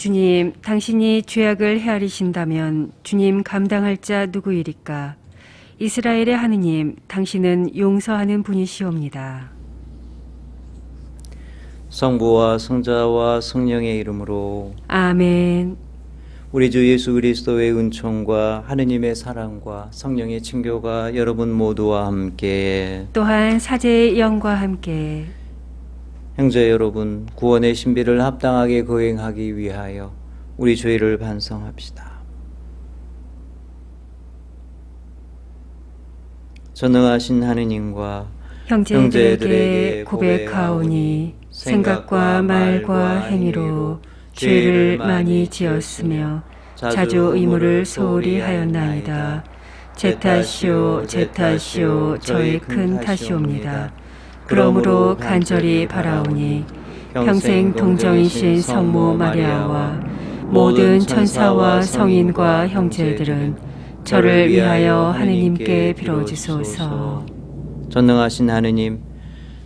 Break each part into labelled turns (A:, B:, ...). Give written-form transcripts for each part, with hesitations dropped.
A: 주님, 당신이 죄악을 헤아리신다면 주님 감당할 자 누구이리까? 이스라엘의 하느님, 당신은 용서하는 분이시옵니다.
B: 성부와 성자와 성령의 이름으로
A: 아멘.
B: 우리 주 예수 그리스도의 은총과 하느님의 사랑과 성령의 친교가 여러분 모두와 함께
A: 또한 사제의 영과 함께
B: 형제 여러분, 구원의 신비를 합당하게 거행하기 위하여 우리 죄를 반성합시다. 전능하신 하느님과
A: 형제들에게 고백하오니 생각과 말과 행위로 죄를 많이 지었으며 자주 의무를 소홀히 하였나이다. 제 탓이요 제 탓이요 저의 큰 탓이옵니다. 그러므로 간절히 바라오니 평생 동정이신 성모 마리아와 모든 천사와 성인과 형제들은 저를 위하여 하느님께 빌어주소서.
B: 전능하신 하느님,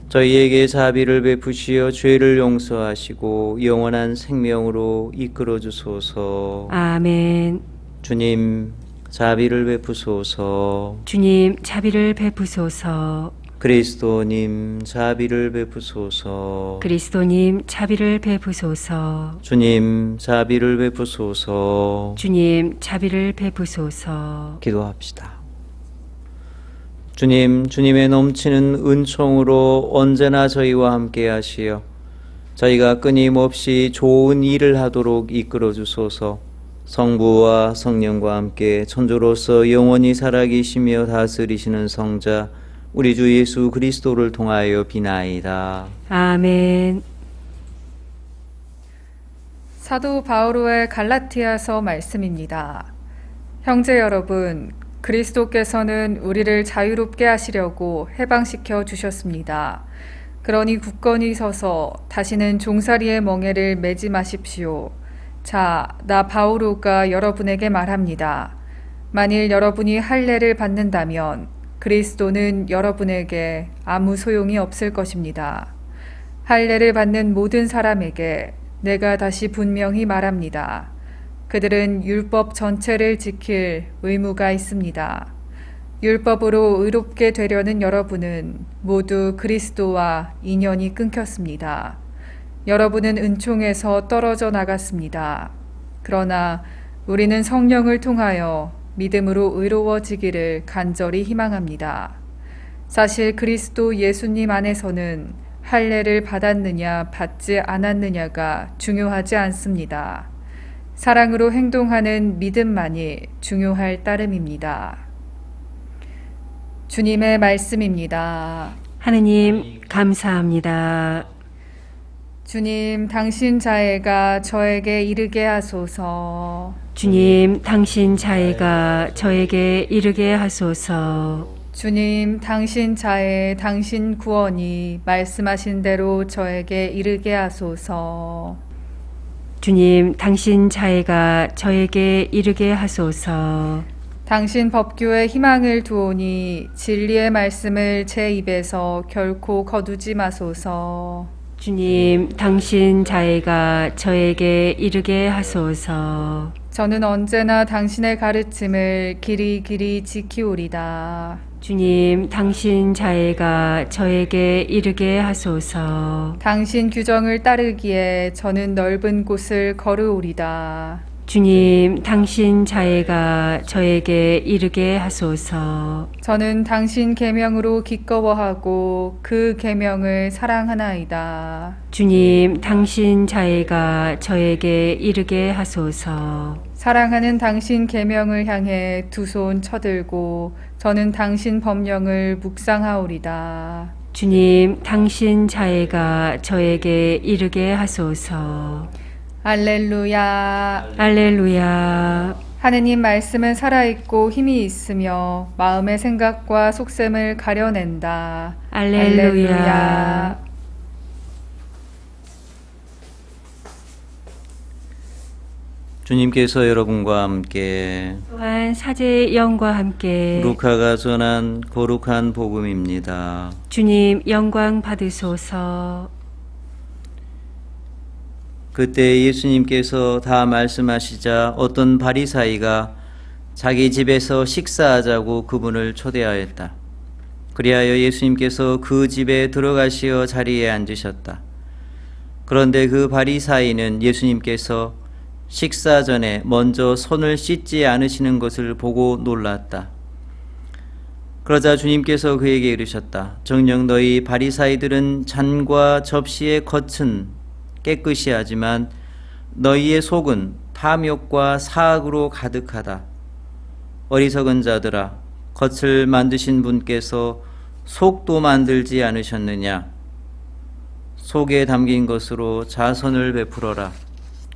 B: 저희에게 자비를 베푸시어 죄를 용서하시고 영원한 생명으로 이끌어 주소서.
A: 아멘.
B: 주님, 자비를 베푸소서.
A: 주님, 자비를 베푸소서.
B: 그리스도님, 자비를 베푸소서.
A: 그리스도님, 자비를 베푸소서.
B: 주님, 자비를 베푸소서.
A: 주님, 자비를 베푸소서.
B: 기도합시다. 주님, 주님의 넘치는 은총으로 언제나 저희와 함께 하시어 저희가 끊임없이 좋은 일을 하도록 이끌어 주소서. 성부와 성령과 함께 천주로서 영원히 살아계시며 다스리시는 성자 우리 주 예수 그리스도를 통하여 비나이다.
A: 아멘.
C: 사도 바오로의 갈라티아서 말씀입니다. 형제 여러분, 그리스도께서는 우리를 자유롭게 하시려고 해방시켜 주셨습니다. 그러니 굳건히 서서 다시는 종살이의 멍에를 매지 마십시오. 자, 나 바오로가 여러분에게 말합니다. 만일 여러분이 할례를 받는다면 그리스도는 여러분에게 아무 소용이 없을 것입니다. 할례를 받는 모든 사람에게 내가 다시 분명히 말합니다. 그들은 율법 전체를 지킬 의무가 있습니다. 율법으로 의롭게 되려는 여러분은 모두 그리스도와 인연이 끊겼습니다. 여러분은 은총에서 떨어져 나갔습니다. 그러나 우리는 성령을 통하여 믿음으로 의로워지기를 간절히 희망합니다. 사실 그리스도 예수님 안에서는 할례를 받았느냐 받지 않았느냐가 중요하지 않습니다. 사랑으로 행동하는 믿음만이 중요할 따름입니다. 주님의 말씀입니다.
A: 하느님, 감사합니다.
C: 주님, 당신 자애가 저에게 이르게 하소서.
A: 주님, 당신 자애가 저에게 이르게 하소서.
C: 주님, 당신 자애, 당신 구원이 말씀하신 대로 저에게 이르게 하소서.
A: 주님, 당신 자애가 저에게 이르게 하소서.
C: 당신 법규에 희망을 두오니 진리의 말씀을 제 입에서 결코 거두지 마소서.
A: 주님, 당신 자애가 저에게 이르게 하소서.
C: 저는 언제나 당신의 가르침을 길이 지키오리다.
A: 주님, 당신 자애가 저에게 이르게 하소서.
C: 당신 규정을 따르기에 저는 넓은 곳을 걸으오리다.
A: 주님, 당신 자애가 저에게 이르게 하소서.
C: 저는 당신 계명으로 기꺼워하고 그 계명을 사랑하나이다.
A: 주님, 당신 자애가 저에게 이르게 하소서.
C: 사랑하는 당신 계명을 향해 두 손 쳐들고 저는 당신 법령을 묵상하오리다.
A: 주님, 당신 자애가 저에게 이르게 하소서.
C: 알렐루야.
A: 알렐루야.
C: 하느님 말씀은 살아있고 힘이 있으며 마음의 생각과 속셈을 가려낸다.
A: 알렐루야.
B: 주님께서 여러분과 함께
A: 또한 사제의 영과 함께
B: 루카가 전한 거룩한 복음입니다.
A: 주님 영광 받으소서.
B: 그때 예수님께서 다 말씀하시자 어떤 바리사이가 자기 집에서 식사하자고 그분을 초대하였다. 그리하여 예수님께서 그 집에 들어가시어 자리에 앉으셨다. 그런데 그 바리사이는 예수님께서 식사 전에 먼저 손을 씻지 않으시는 것을 보고 놀랐다. 그러자 주님께서 그에게 이르셨다. 정녕 너희 바리사이들은 잔과 접시의 겉은 깨끗이 하지만 너희의 속은 탐욕과 사악으로 가득하다. 어리석은 자들아, 겉을 만드신 분께서 속도 만들지 않으셨느냐? 속에 담긴 것으로 자선을 베풀어라.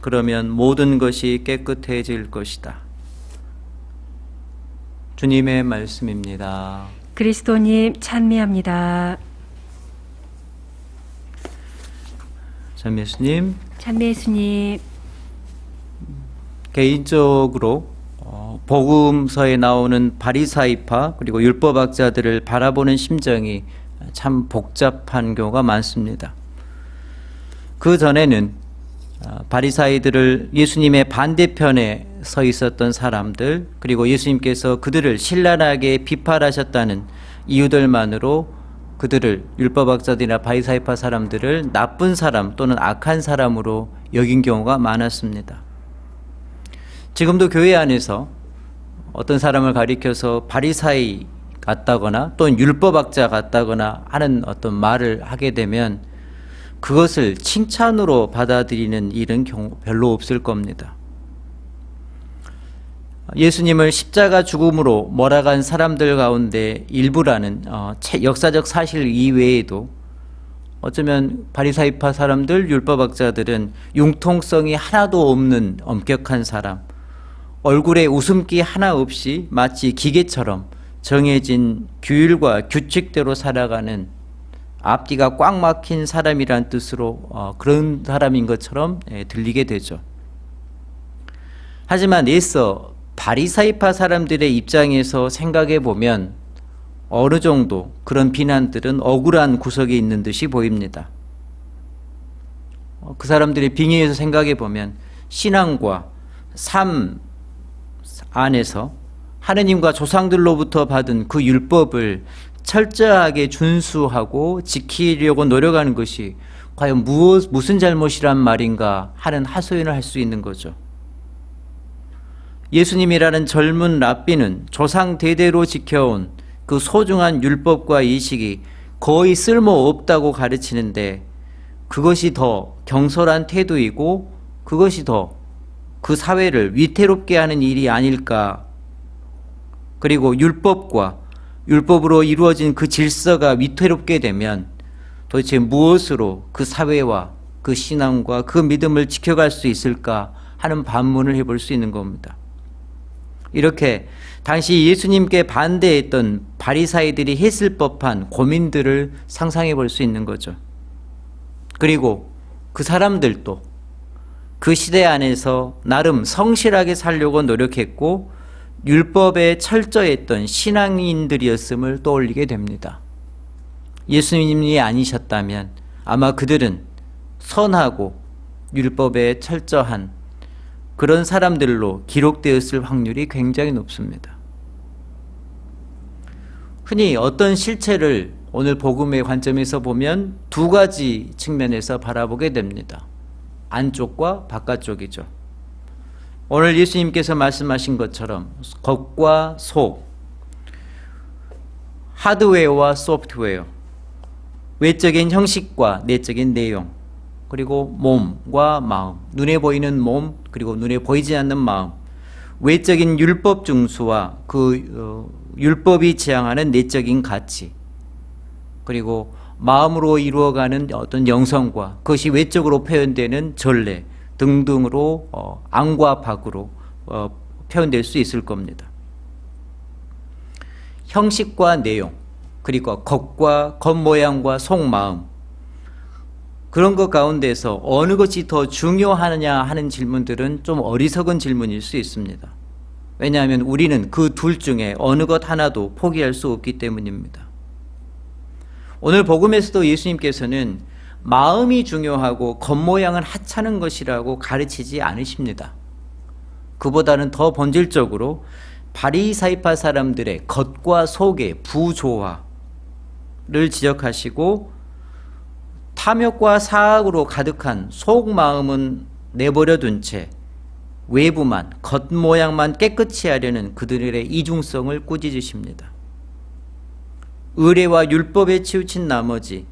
B: 그러면 모든 것이 깨끗해질 것이다. 주님의 말씀입니다.
A: 그리스도님 찬미합니다.
B: 참 예수님,
A: 찬미 예수님.
B: 개인적으로 복음서에 나오는 바리사이파 그리고 율법학자들을 바라보는 심정이 참 복잡한 경우가 많습니다. 그 전에는 바리사이들을 예수님의 반대편에 서 있었던 사람들, 그리고 예수님께서 그들을 신랄하게 비판하셨다는 이유들만으로 그들을, 율법학자들이나 바리사이파 사람들을 나쁜 사람 또는 악한 사람으로 여긴 경우가 많았습니다. 지금도 교회 안에서 어떤 사람을 가리켜서 바리사이 같다거나 또는 율법학자 같다거나 하는 어떤 말을 하게 되면 그것을 칭찬으로 받아들이는 일은 별로 없을 겁니다. 예수님을 십자가 죽음으로 몰아간 사람들 가운데 일부라는 역사적 사실 이외에도 어쩌면 바리사이파 사람들, 율법학자들은 융통성이 하나도 없는 엄격한 사람, 얼굴에 웃음기 하나 없이 마치 기계처럼 정해진 규율과 규칙대로 살아가는 앞뒤가 꽉 막힌 사람이란 뜻으로 그런 사람인 것처럼 들리게 되죠. 하지만 애써 바리사이파 사람들의 입장에서 생각해 보면 어느 정도 그런 비난들은 억울한 구석이 있는 듯이 보입니다. 그 사람들의 빙의에서 생각해 보면 신앙과 삶 안에서 하느님과 조상들로부터 받은 그 율법을 철저하게 준수하고 지키려고 노력하는 것이 과연 무슨 잘못이란 말인가 하는 하소연을 할 수 있는 거죠. 예수님이라는 젊은 랍비는 조상 대대로 지켜온 그 소중한 율법과 이식이 거의 쓸모없다고 가르치는데 그것이 더 경솔한 태도이고 그것이 더 그 사회를 위태롭게 하는 일이 아닐까. 그리고 율법으로 이루어진 그 질서가 위태롭게 되면 도대체 무엇으로 그 사회와 그 신앙과 그 믿음을 지켜갈 수 있을까 하는 반문을 해볼 수 있는 겁니다. 이렇게 당시 예수님께 반대했던 바리사이들이 했을 법한 고민들을 상상해 볼 수 있는 거죠. 그리고 그 사람들도 그 시대 안에서 나름 성실하게 살려고 노력했고 율법에 철저했던 신앙인들이었음을 떠올리게 됩니다. 예수님이 아니셨다면 아마 그들은 선하고 율법에 철저한 그런 사람들로 기록되었을 확률이 굉장히 높습니다. 흔히 어떤 실체를 오늘 복음의 관점에서 보면 두 가지 측면에서 바라보게 됩니다. 안쪽과 바깥쪽이죠. 오늘 예수님께서 말씀하신 것처럼 겉과 속, 하드웨어와 소프트웨어, 외적인 형식과 내적인 내용, 그리고 몸과 마음, 눈에 보이는 몸, 그리고 눈에 보이지 않는 마음, 외적인 율법 중수와 그 율법이 지향하는 내적인 가치, 그리고 마음으로 이루어가는 어떤 영성과 그것이 외적으로 표현되는 전례 등등으로 안과 밖으로 표현될 수 있을 겁니다. 형식과 내용, 그리고 겉모양과 속마음, 그런 것 가운데서 어느 것이 더 중요하느냐 하는 질문들은 좀 어리석은 질문일 수 있습니다. 왜냐하면 우리는 그 둘 중에 어느 것 하나도 포기할 수 없기 때문입니다. 오늘 복음에서도 예수님께서는 마음이 중요하고 겉모양은 하찮은 것이라고 가르치지 않으십니다. 그보다는 더 본질적으로 바리사이파 사람들의 겉과 속의 부조화를 지적하시고 탐욕과 사악으로 가득한 속마음은 내버려둔 채 외부만, 겉모양만 깨끗이 하려는 그들의 이중성을 꾸짖으십니다. 의례와 율법에 치우친 나머지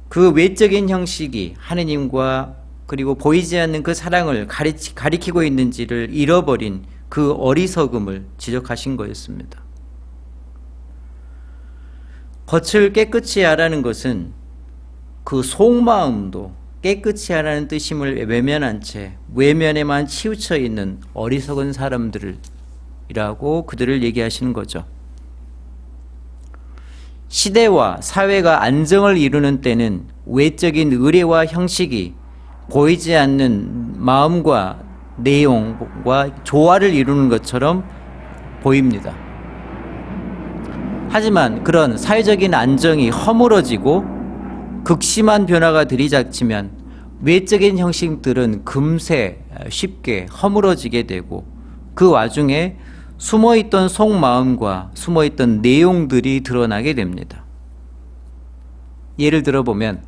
B: 그 외적인 형식이 하느님과 그리고 보이지 않는 그 사랑을 가리키고 있는지를 잃어버린 그 어리석음을 지적하신 거였습니다. 겉을 깨끗이 하라는 것은 그 속마음도 깨끗이 하라는 뜻임을 외면한 채 외면에만 치우쳐 있는 어리석은 사람들이라고 그들을 얘기하시는 거죠. 시대와 사회가 안정을 이루는 때는 외적인 의례와 형식이 보이지 않는 마음과 내용과 조화를 이루는 것처럼 보입니다. 하지만 그런 사회적인 안정이 허물어지고 극심한 변화가 들이닥치면 외적인 형식들은 금세 쉽게 허물어지게 되고 그 와중에 숨어있던 속마음과 숨어있던 내용들이 드러나게 됩니다. 예를 들어보면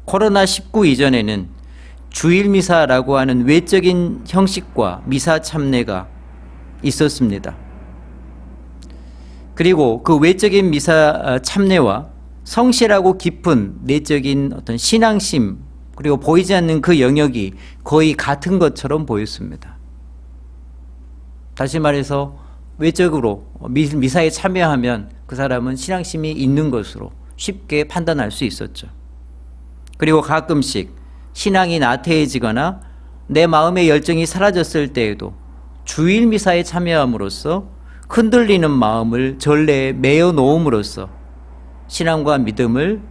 B: 코로나19 이전에는 주일미사라고 하는 외적인 형식과 미사 참례가 있었습니다. 그리고 그 외적인 미사 참례와 성실하고 깊은 내적인 어떤 신앙심 그리고 보이지 않는 그 영역이 거의 같은 것처럼 보였습니다. 다시 말해서 외적으로 미사에 참여하면 그 사람은 신앙심이 있는 것으로 쉽게 판단할 수 있었죠. 그리고 가끔씩 신앙이 나태해지거나 내 마음의 열정이 사라졌을 때에도 주일 미사에 참여함으로써 흔들리는 마음을 전례에 매어 놓음으로써 신앙과 믿음을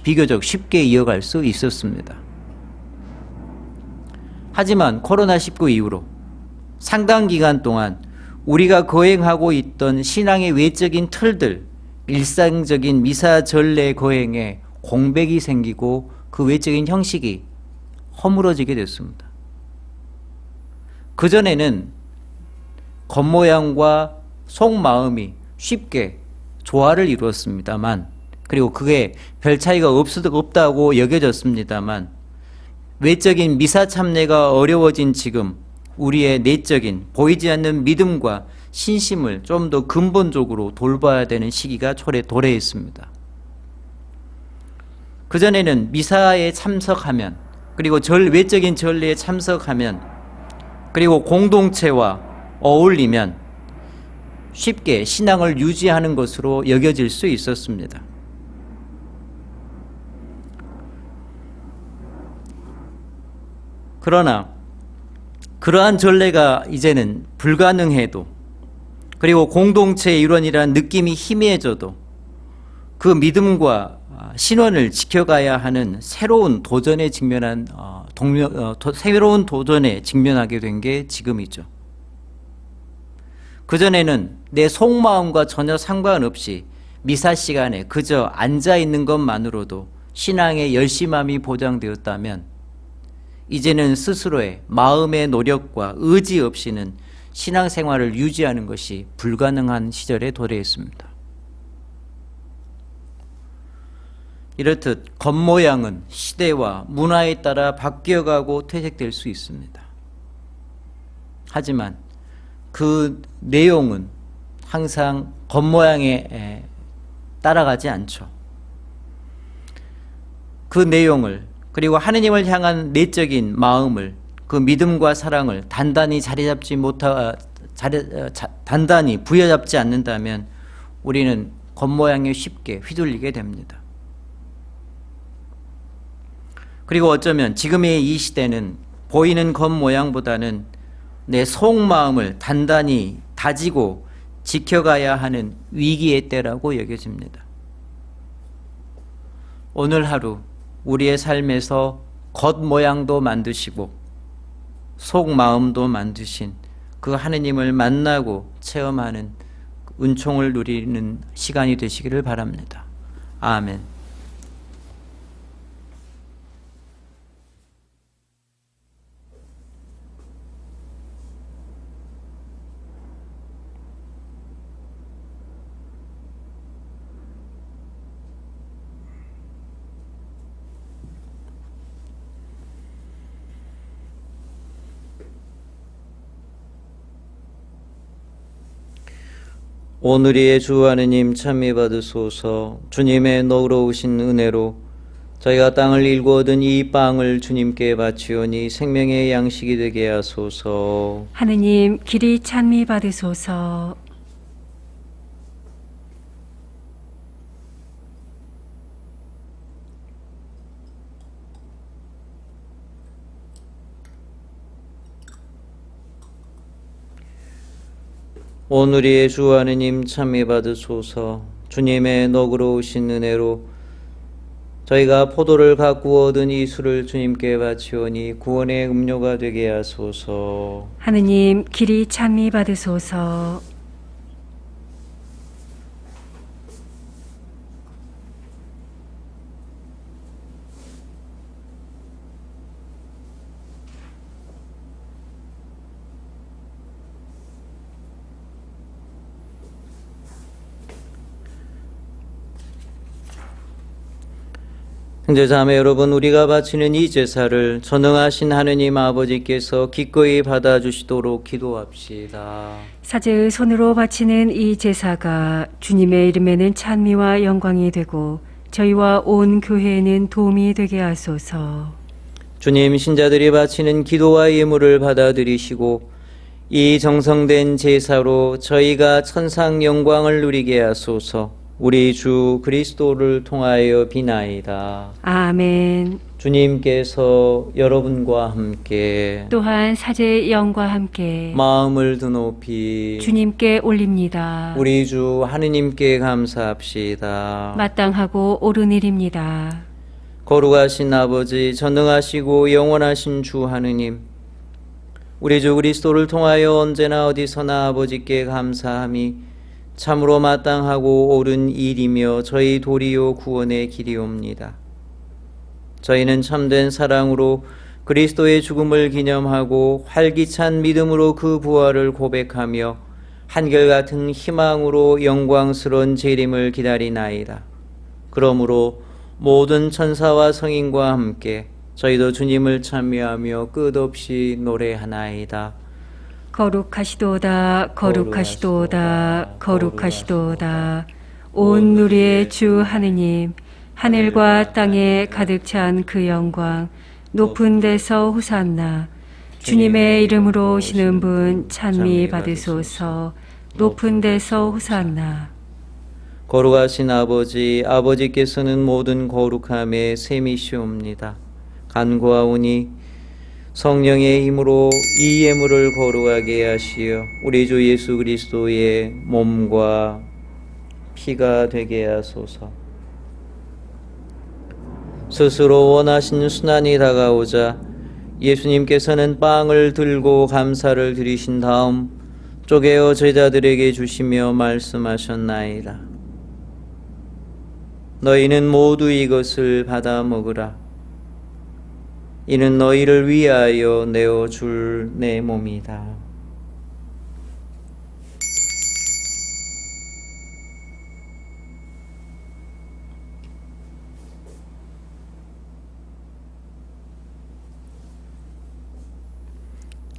B: 비교적 쉽게 이어갈 수 있었습니다. 하지만 코로나19 이후로 상당 기간 동안 우리가 거행하고 있던 신앙의 외적인 틀들, 일상적인 미사 전례 거행에 공백이 생기고 그 외적인 형식이 허물어지게 됐습니다. 그전에는 겉모양과 속마음이 쉽게 조화를 이루었습니다만, 그리고 그게 별 차이가 없다고 여겨졌습니다만, 외적인 미사 참례가 어려워진 지금 우리의 내적인 보이지 않는 믿음과 신심을 좀 더 근본적으로 돌봐야 되는 시기가 도래했습니다. 그전에는 미사에 참석하면, 그리고 외적인 전례에 참석하면, 그리고 공동체와 어울리면 쉽게 신앙을 유지하는 것으로 여겨질 수 있었습니다. 그러나 그러한 전례가 이제는 불가능해도, 그리고 공동체의 일원이라는 느낌이 희미해져도 그 믿음과 신원을 지켜가야 하는 새로운 도전에 직면하게 된 게 지금이죠. 그전에는 내 속마음과 전혀 상관없이 미사 시간에 그저 앉아 있는 것만으로도 신앙의 열심함이 보장되었다면, 이제는 스스로의 마음의 노력과 의지 없이는 신앙생활을 유지하는 것이 불가능한 시절에 도래했습니다. 이렇듯 겉모양은 시대와 문화에 따라 바뀌어가고 퇴색될 수 있습니다. 하지만 그 내용은 항상 겉모양에 따라가지 않죠. 그 내용을, 그리고 하느님을 향한 내적인 마음을, 그 믿음과 사랑을 단단히 단단히 부여잡지 않는다면 우리는 겉모양에 쉽게 휘둘리게 됩니다. 그리고 어쩌면 지금의 이 시대는 보이는 겉모양보다는 내 속마음을 단단히 다지고 지켜가야 하는 위기의 때라고 여겨집니다. 오늘 하루 우리의 삶에서 겉모양도 만드시고 속마음도 만드신 그 하느님을 만나고 체험하는 은총을 누리는 시간이 되시기를 바랍니다. 아멘. 오늘의 주 하느님 찬미 받으소서. 주님의 너그러우신 은혜로 저희가 땅을 일구 얻은 이 빵을 주님께 바치오니 생명의 양식이 되게 하소서.
A: 하느님 길이 찬미 받으소서.
B: 오늘의 주 하느님 찬미 받으소서. 주님의 너그러우신 은혜로 저희가 포도를 가꾸어 얻은 이 술을 주님께 바치오니 구원의 음료가 되게 하소서.
A: 하느님 길이 찬미 받으소서.
B: 형제자매 여러분, 우리가 바치는 이 제사를 전능하신 하느님 아버지께서 기꺼이 받아주시도록 기도합시다.
A: 사제의 손으로 바치는 이 제사가 주님의 이름에는 찬미와 영광이 되고 저희와 온 교회에는 도움이 되게 하소서.
B: 주님, 신자들이 바치는 기도와 예물을 받아들이시고 이 정성된 제사로 저희가 천상 영광을 누리게 하소서. 우리 주 그리스도를 통하여 비나이다.
A: 아멘.
B: 주님께서 여러분과 함께
A: 또한 사제의 영과 함께
B: 마음을 드높이
A: 주님께 올립니다.
B: 우리 주 하느님께 감사합시다.
A: 마땅하고 옳은 일입니다.
B: 거룩하신 아버지, 전능하시고 영원하신 주 하느님, 우리 주 그리스도를 통하여 언제나 어디서나 아버지께 감사함이 참으로 마땅하고 옳은 일이며 저희 도리요 구원의 길이옵니다. 저희는 참된 사랑으로 그리스도의 죽음을 기념하고 활기찬 믿음으로 그 부활을 고백하며 한결같은 희망으로 영광스러운 재림을 기다리나이다. 그러므로 모든 천사와 성인과 함께 저희도 주님을 찬미하며 끝없이 노래하나이다.
A: 거룩하시도다 거룩하시도다 거룩하시도다 온 누리의 주 하느님, 하늘과 땅에 가득 찬 그 영광, 높은 데서 호산나. 주님의 이름으로 오시는 분 찬미 받으소서. 높은 데서 호산나.
B: 거룩하신 아버지, 아버지께서는 모든 거룩함에 셈이시옵니다. 간구하오니 성령의 힘으로 이 예물을 거룩하게 하시어 우리 주 예수 그리스도의 몸과 피가 되게 하소서. 스스로 원하신 순환이 다가오자 예수님께서는 빵을 들고 감사를 드리신 다음 쪼개어 제자들에게 주시며 말씀하셨나이다. 너희는 모두 이것을 받아 먹으라. 이는 너희를 위하여 내어줄 내 몸이다.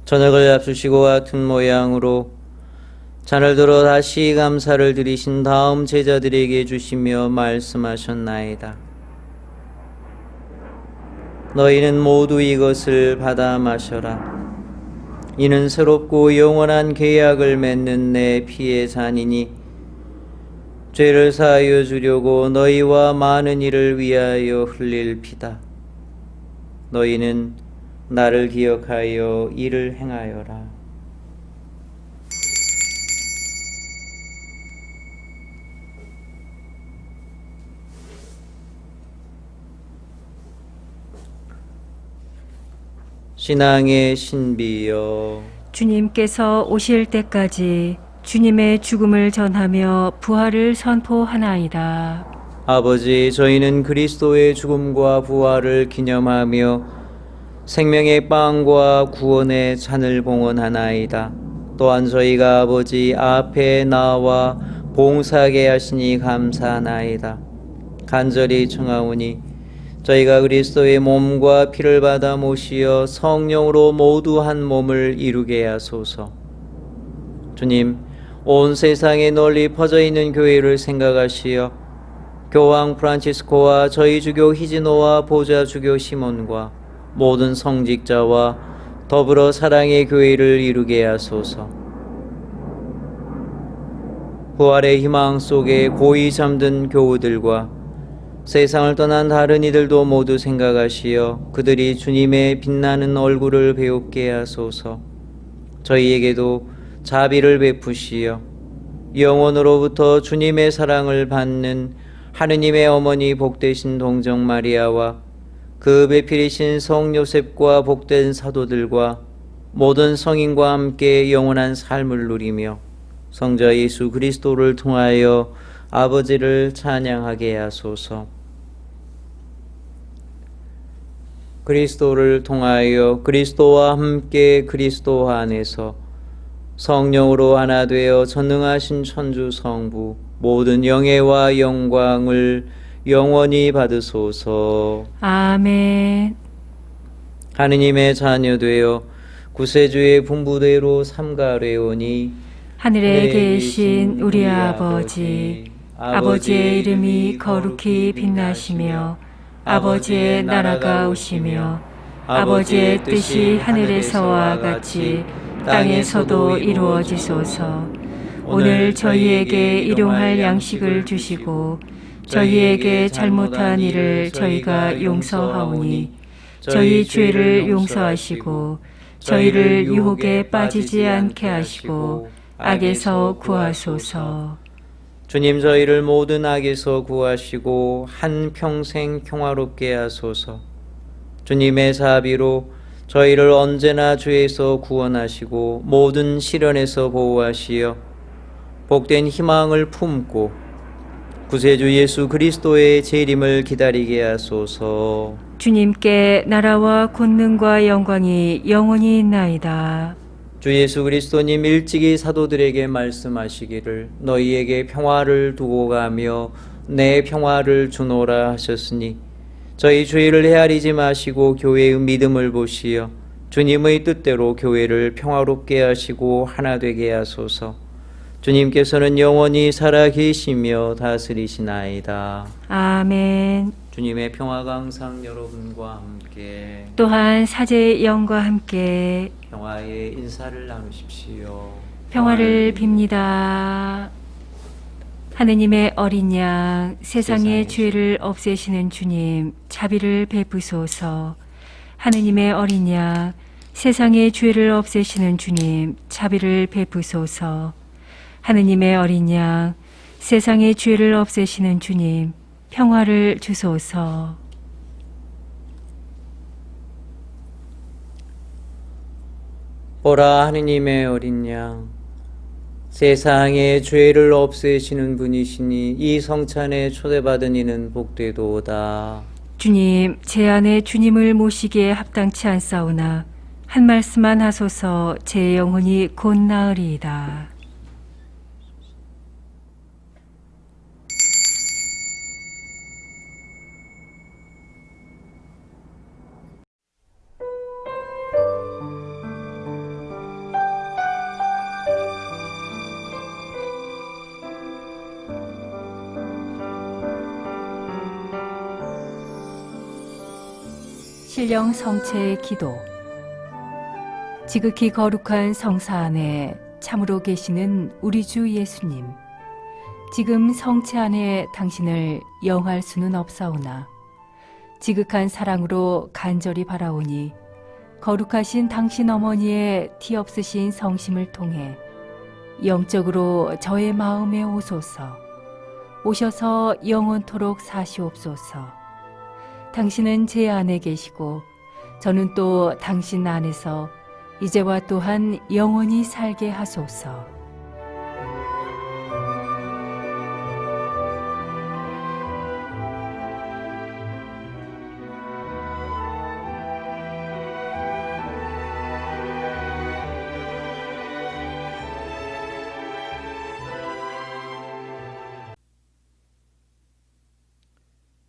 B: 저녁을 앞두시고 같은 모양으로 잔을 들어 다시 감사를 드리신 다음 제자들에게 주시며 말씀하셨나이다. 너희는 모두 이것을 받아 마셔라. 이는 새롭고 영원한 계약을 맺는 내 피의 잔이니 죄를 사하여 주려고 너희와 많은 이를 위하여 흘릴 피다. 너희는 나를 기억하여 이를 행하여라. 신앙의 신비여,
A: 주님께서 오실 때까지 주님의 죽음을 전하며 부활을 선포하나이다.
B: 아버지, 저희는 그리스도의 죽음과 부활을 기념하며 생명의 빵과 구원의 잔을 봉헌하나이다. 또한 저희가 아버지 앞에 나와 봉사하게 하시니 감사하나이다. 간절히 청하오니 저희가 그리스도의 몸과 피를 받아 모시어 성령으로 모두 한 몸을 이루게 하소서. 주님, 온 세상에 널리 퍼져 있는 교회를 생각하시어 교황 프란치스코와 저희 주교 히지노와 보좌 주교 시몬과 모든 성직자와 더불어 사랑의 교회를 이루게 하소서. 부활의 희망 속에 고이 잠든 교우들과 세상을 떠난 다른 이들도 모두 생각하시어 그들이 주님의 빛나는 얼굴을 배웁게 하소서. 저희에게도 자비를 베푸시어 영원으로부터 주님의 사랑을 받는 하느님의 어머니 복되신 동정 마리아와 그 배필이신 성 요셉과 복된 사도들과 모든 성인과 함께 영원한 삶을 누리며 성자 예수 그리스도를 통하여 아버지를 찬양하게 하소서. 그리스도를 통하여 그리스도와 함께 그리스도 안에서 성령으로 하나 되어 전능하신 천주 성부 모든 영예와 영광을 영원히 받으소서.
A: 아멘.
B: 하느님의 자녀 되어 구세주의 분부대로 삼가래오니
A: 하늘에 계신 우리 아버지, 아버지의 이름이 거룩히 빛나시며 아버지의 나라가 오시며 아버지의 뜻이 하늘에서와 같이 땅에서도 이루어지소서. 오늘 저희에게 일용할 양식을 주시고 저희에게 잘못한 일을 저희가 용서하오니 저희 죄를 용서하시고 저희를 유혹에 빠지지 않게 하시고 악에서 구하소서.
B: 주님 저희를 모든 악에서 구하시고 한평생 평화롭게 하소서. 주님의 사비로 저희를 언제나 죄에서 구원하시고 모든 시련에서 보호하시어 복된 희망을 품고 구세주 예수 그리스도의 재림을 기다리게 하소서.
A: 주님께 나라와 권능과 영광이 영원히 있나이다.
B: 주 예수 그리스도님 일찍이 사도들에게 말씀하시기를 너희에게 평화를 두고 가며 내 평화를 주노라 하셨으니 저희 죄를 헤아리지 마시고 교회의 믿음을 보시어 주님의 뜻대로 교회를 평화롭게 하시고 하나 되게 하소서. 주님께서는 영원히 살아 계시며 다스리시나이다.
A: 아멘.
B: 주님의 평화가 항상 여러분과 함께
A: 또한 사제의 영과 함께
B: 평화의 인사를 나누십시오.
A: 평화를 빕니다. 하느님의 어린 양, 세상의 죄를 없애시는 주님, 자비를 베푸소서. 하느님의 어린 양, 세상의 죄를 없애시는 주님, 자비를 베푸소서. 하느님의 어린 양, 세상의 죄를 없애시는 주님, 평화를 주소서.
B: 보라 하느님의 어린 양, 세상의 죄를 없애시는 분이시니 이 성찬에 초대받은 이는 복되도다.
A: 주님, 제 안에 주님을 모시기에 합당치 않사오나 한 말씀만 하소서. 제 영혼이 곧 나으리이다. 신령 성체의 기도. 지극히 거룩한 성사 안에 참으로 계시는 우리 주 예수님, 지금 성체 안에 당신을 영할 수는 없사오나 지극한 사랑으로 간절히 바라오니 거룩하신 당신 어머니의 티 없으신 성심을 통해 영적으로 저의 마음에 오소서. 오셔서 영원토록 사시옵소서. 당신은 제 안에 계시고 저는 또 당신 안에서 이제와 또한 영원히 살게 하소서.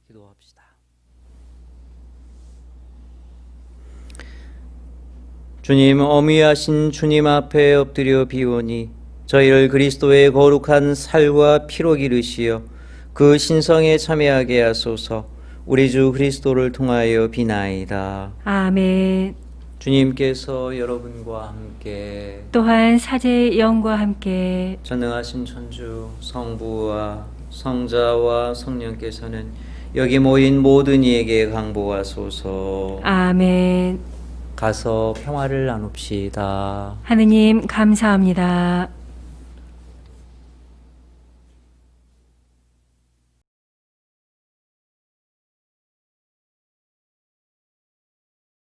B: 기도합시다. 주님, 어미하신 주님 앞에 엎드려 비오니 저희를 그리스도의 거룩한 살과 피로 기르시어 그 신성에 참여하게 하소서. 우리 주 그리스도를 통하여 비나이다.
A: 아멘.
B: 주님께서 여러분과 함께
A: 또한 사제의 영과 함께
B: 전능하신 천주 성부와 성자와 성령께서는 여기 모인 모든 이에게 강복하소서.
A: 아멘.
B: 가서 평화를 나눕시다.
A: 하느님 감사합니다.